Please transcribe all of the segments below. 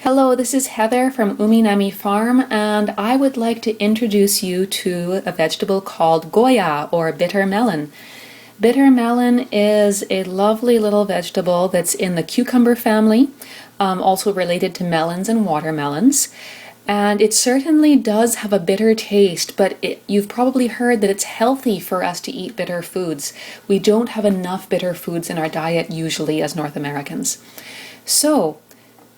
Hello, this is Heather from Uminami Farm, and I would like to introduce you to a vegetable called Goya, or bitter melon. Bitter melon is a lovely little vegetable that's in the cucumber family, also related to melons and watermelons. And it certainly does have a bitter taste, but you've probably heard that it's healthy for us to eat bitter foods. We don't have enough bitter foods in our diet usually as North Americans. So,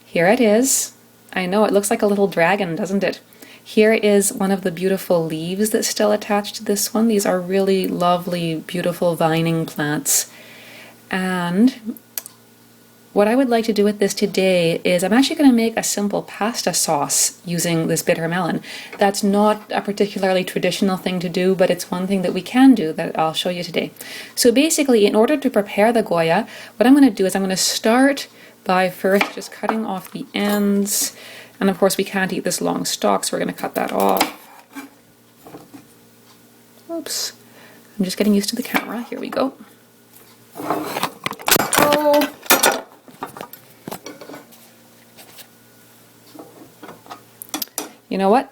here it is. I know it looks like a little dragon, doesn't it? Here is one of the beautiful leaves that's still attached to this one. These are really lovely, beautiful vining plants. And what I would like to do with this today is I'm actually going to make a simple pasta sauce using this bitter melon. That's not a particularly traditional thing to do, but it's one thing that we can do that I'll show you today. So basically, in order to prepare the Goya, what I'm going to do is I'm going to start by first just cutting off the ends. And of course we can't eat this long stalk, so we're going to cut that off. Oops. I'm just getting used to the camera. Here we go. Oh. You know what?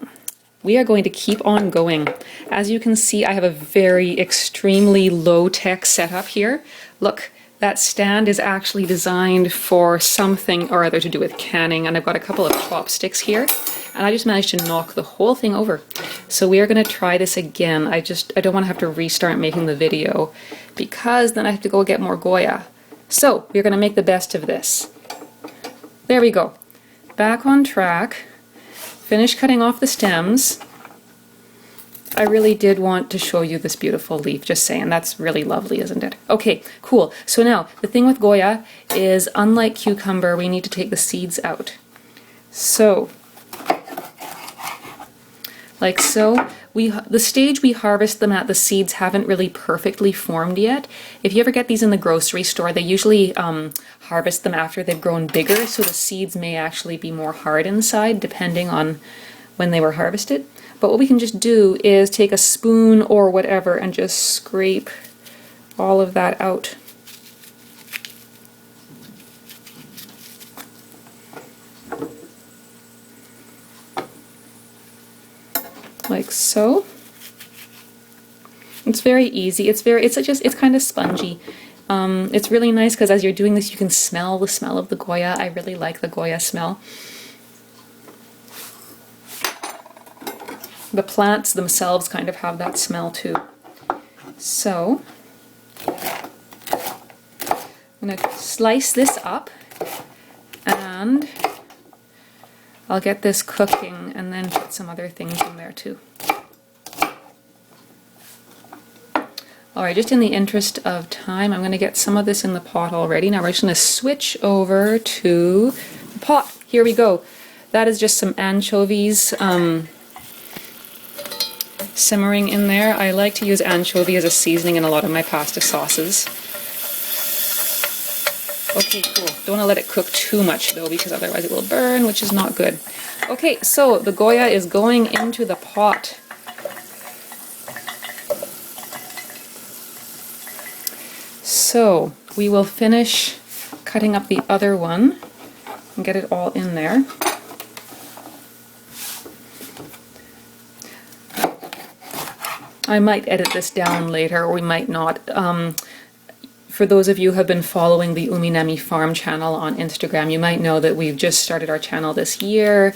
We are going to keep on going. As you can see, I have a very extremely low-tech setup here. Look. That stand is actually designed for something or other to do with canning, and I've got a couple of chopsticks here, and I just managed to knock the whole thing over. So we are going to try this again. I don't want to have to restart making the video because then I have to go get more Goya. So we're going to make the best of this. There we go. Back on track. Finish cutting off the stems. I really did want to show you this beautiful leaf, just saying. That's really lovely, isn't it? Okay, cool. So now, the thing with Goya is, unlike cucumber, we need to take the seeds out. So, like so. The stage we harvest them at, the seeds haven't really perfectly formed yet. If you ever get these in the grocery store, they usually harvest them after they've grown bigger, so the seeds may actually be more hard inside, depending on when they were harvested. But what we can just do is take a spoon or whatever and just scrape all of that out. Like so. It's very easy. It's kind of spongy. It's really nice because as you're doing this, you can smell the smell of the Goya. I really like the Goya smell. The plants themselves kind of have that smell too. So, I'm going to slice this up and I'll get this cooking and then put some other things in there too. Alright, just in the interest of time, I'm going to get some of this in the pot already. Now we're just going to switch over to the pot. Here we go. That is just some anchovies. Simmering in there. I like to use anchovy as a seasoning in a lot of my pasta sauces. Okay, cool. Don't want to let it cook too much though, because otherwise it will burn, which is not good. Okay, so the Goya is going into the pot. So we will finish cutting up the other one and get it all in there. I might edit this down later, or we might not. For those of you who have been following the Uminami Farm channel on Instagram, you might know that we've just started our channel this year,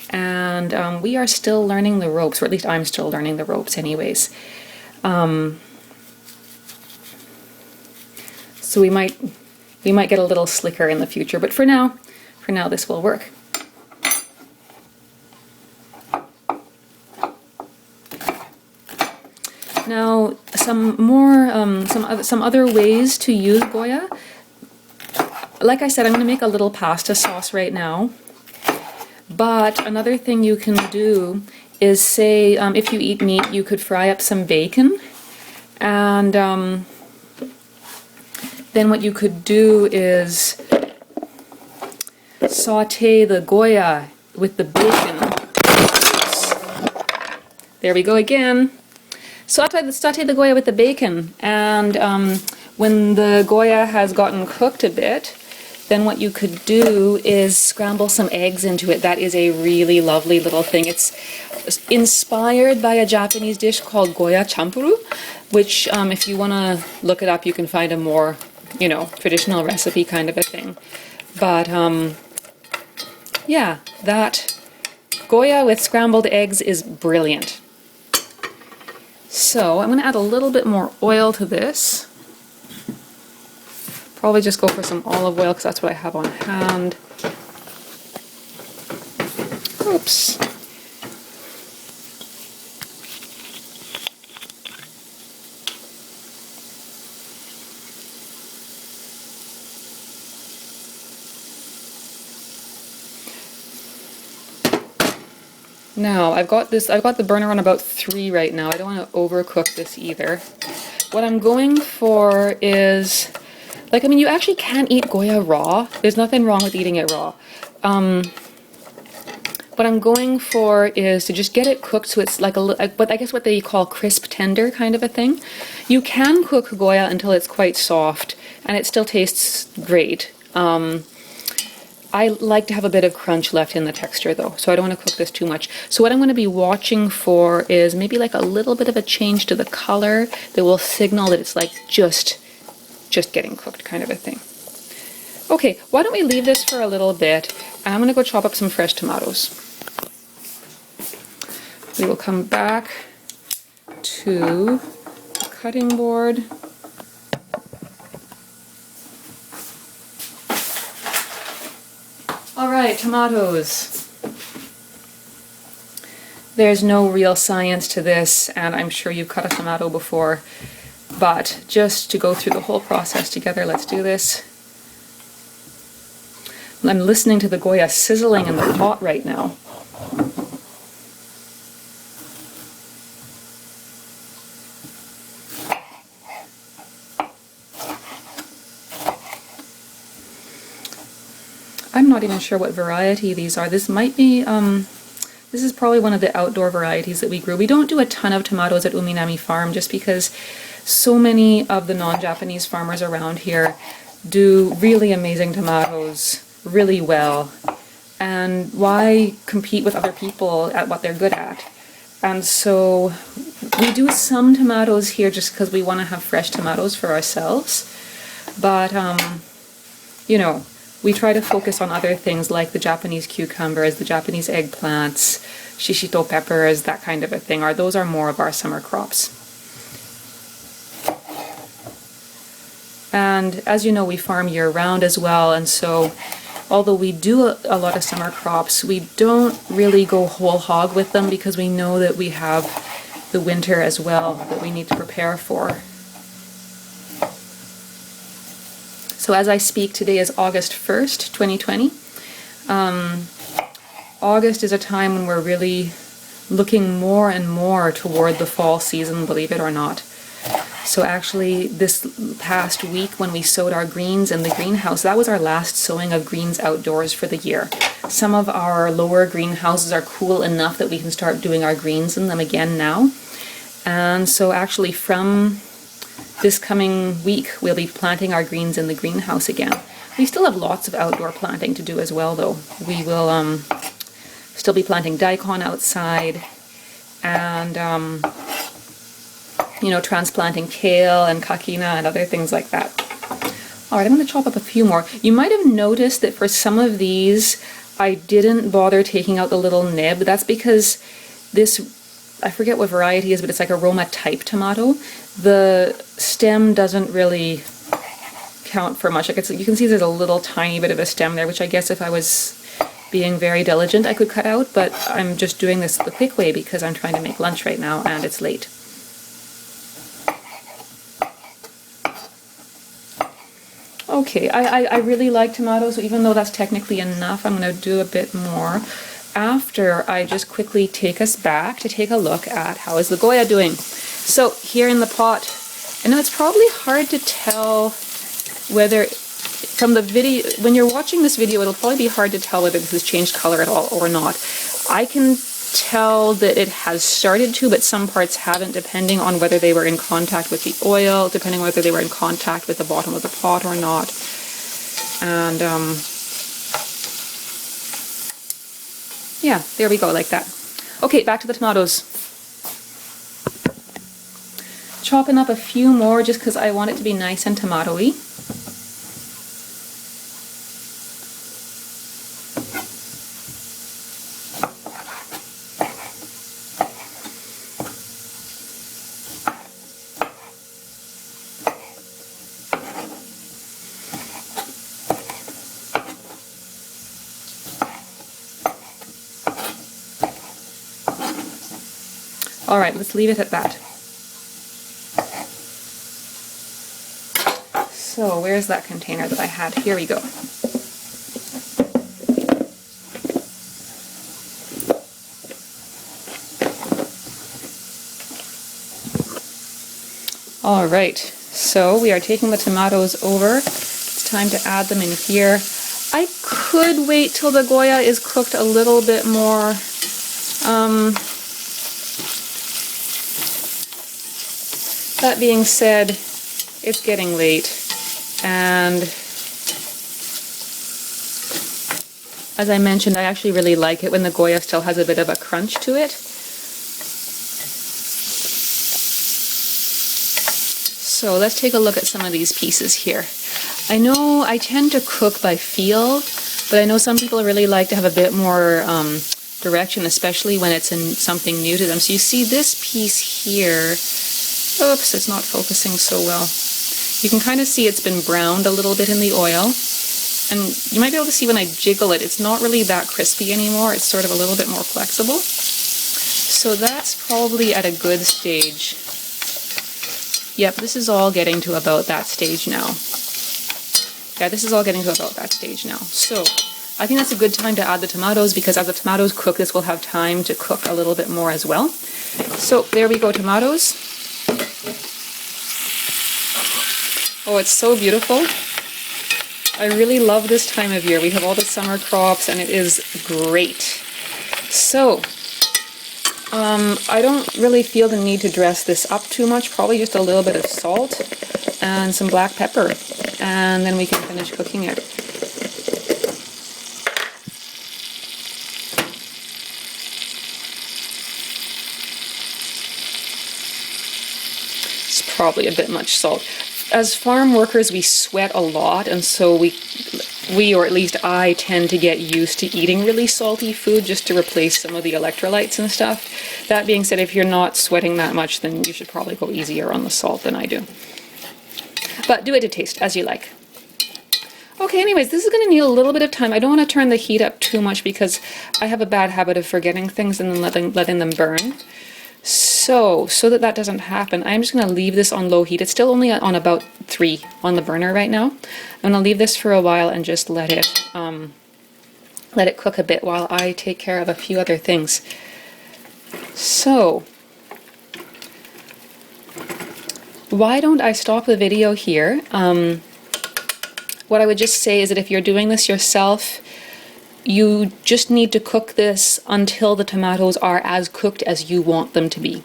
and we are still learning the ropes, or at least I'm still learning the ropes anyways. So we might get a little slicker in the future, but for now this will work. Now, some other ways to use Goya. Like I said, I'm going to make a little pasta sauce right now. But another thing you can do is, say, if you eat meat, you could fry up some bacon, and then what you could do is saute the Goya with the bacon. There we go again. Saute the Goya with the bacon, and when the Goya has gotten cooked a bit, then what you could do is scramble some eggs into it. That is a really lovely little thing. It's inspired by a Japanese dish called Goya champuru, which if you want to look it up, you can find a more, you know, traditional recipe kind of a thing. But yeah, that Goya with scrambled eggs is brilliant. So I'm going to add a little bit more oil to this. Probably just go for some olive oil because that's what I have on hand. Oops. Now I've got the burner on about 3 right now. I don't want to overcook this either. What I'm going for is, like, I mean, you actually can eat Goya raw. There's nothing wrong with eating it raw. What I'm going for is to just get it cooked so it's like I guess what they call crisp tender kind of a thing. You can cook Goya until it's quite soft and it still tastes great. I like to have a bit of crunch left in the texture though, so I don't want to cook this too much. So what I'm going to be watching for is maybe like a little bit of a change to the color that will signal that it's like just getting cooked kind of a thing. Okay, why don't we leave this for a little bit, and I'm going to go chop up some fresh tomatoes. We will come back to the cutting board. Alright, tomatoes. There's no real science to this, and I'm sure you've cut a tomato before, but just to go through the whole process together, let's do this. I'm listening to the Goya sizzling in the pot right now. I'm not even sure what variety these are. This might be, this is probably one of the outdoor varieties that we grew. We don't do a ton of tomatoes at Uminami Farm just because so many of the non-Japanese farmers around here do really amazing tomatoes really well. And why compete with other people at what they're good at? And so we do some tomatoes here just because we want to have fresh tomatoes for ourselves. But, you know, we try to focus on other things like the Japanese cucumbers, the Japanese eggplants, shishito peppers, that kind of a thing. Those are more of our summer crops. And as you know, we farm year-round as well, and so although we do a lot of summer crops, we don't really go whole hog with them because we know that we have the winter as well that we need to prepare for. So as I speak, today is August 1st, 2020. August is a time when we're really looking more and more toward the fall season, believe it or not. So actually this past week when we sowed our greens in the greenhouse, that was our last sowing of greens outdoors for the year. Some of our lower greenhouses are cool enough that we can start doing our greens in them again now. And so actually from this coming week, we'll be planting our greens in the greenhouse again. We still have lots of outdoor planting to do as well, though. We will still be planting daikon outside and, you know, transplanting kale and kakina and other things like that. All right, I'm going to chop up a few more. You might have noticed that for some of these, I didn't bother taking out the little nib. That's because this, I forget what variety it is, but it's like a Roma type tomato. The stem doesn't really count for much. Like you can see there's a little tiny bit of a stem there, which I guess if I was being very diligent I could cut out, but I'm just doing this the quick way because I'm trying to make lunch right now and it's late. Okay, I really like tomatoes, so even though that's technically enough, I'm going to do a bit more after I just quickly take us back to take a look at how is the Goya doing. So here in the pot, I know it's probably hard to tell whether from the video, when you're watching this video, it'll probably be hard to tell whether this has changed color at all or not. I can tell that it has started to, but some parts haven't, depending on whether they were in contact with the oil, depending on whether they were in contact with the bottom of the pot or not. And yeah, there we go, like that. Okay, back to the tomatoes. Chopping up a few more just because I want it to be nice and tomato-y. All right, let's leave it at that. So where's that container that I had? Here we go. All right, so we are taking the tomatoes over. It's time to add them in here. I could wait till the Goya is cooked a little bit more. That being said, it's getting late, and as I mentioned, I actually really like it when the Goya still has a bit of a crunch to it. So let's take a look at some of these pieces here. I know I tend to cook by feel, but I know some people really like to have a bit more direction, especially when it's in something new to them. So you see this piece here. Oops, it's not focusing so well. You can kind of see it's been browned a little bit in the oil. And you might be able to see when I jiggle it, it's not really that crispy anymore. It's sort of a little bit more flexible. So that's probably at a good stage. Yep, this is all getting to about that stage now. Yeah, this is all getting to about that stage now. So I think that's a good time to add the tomatoes, because as the tomatoes cook, this will have time to cook a little bit more as well. So there we go, tomatoes. Oh, it's so beautiful. I really love this time of year. We have all the summer crops and it is great. So, I don't really feel the need to dress this up too much. Probably just a little bit of salt and some black pepper. And then we can finish cooking it. It's probably a bit much salt. As farm workers, we sweat a lot, and so we, or at least I, tend to get used to eating really salty food just to replace some of the electrolytes and stuff. That being said, if you're not sweating that much, then you should probably go easier on the salt than I do. But do it to taste, as you like. Okay, anyways, this is going to need a little bit of time. I don't want to turn the heat up too much because I have a bad habit of forgetting things and then letting them burn. So that doesn't happen, I'm just going to leave this on low heat. It's still only on about 3 on the burner right now. I'm going to leave this for a while and just let it cook a bit while I take care of a few other things. So, why don't I stop the video here? What I would just say is that if you're doing this yourself, you just need to cook this until the tomatoes are as cooked as you want them to be.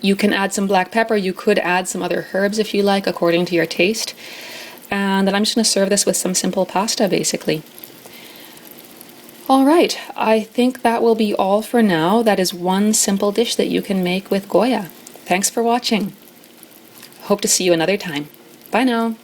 You can add some black pepper, you could add some other herbs if you like, according to your taste. And then I'm just going to serve this with some simple pasta, basically. Alright, I think that will be all for now. That is one simple dish that you can make with Goya. Thanks for watching. Hope to see you another time. Bye now.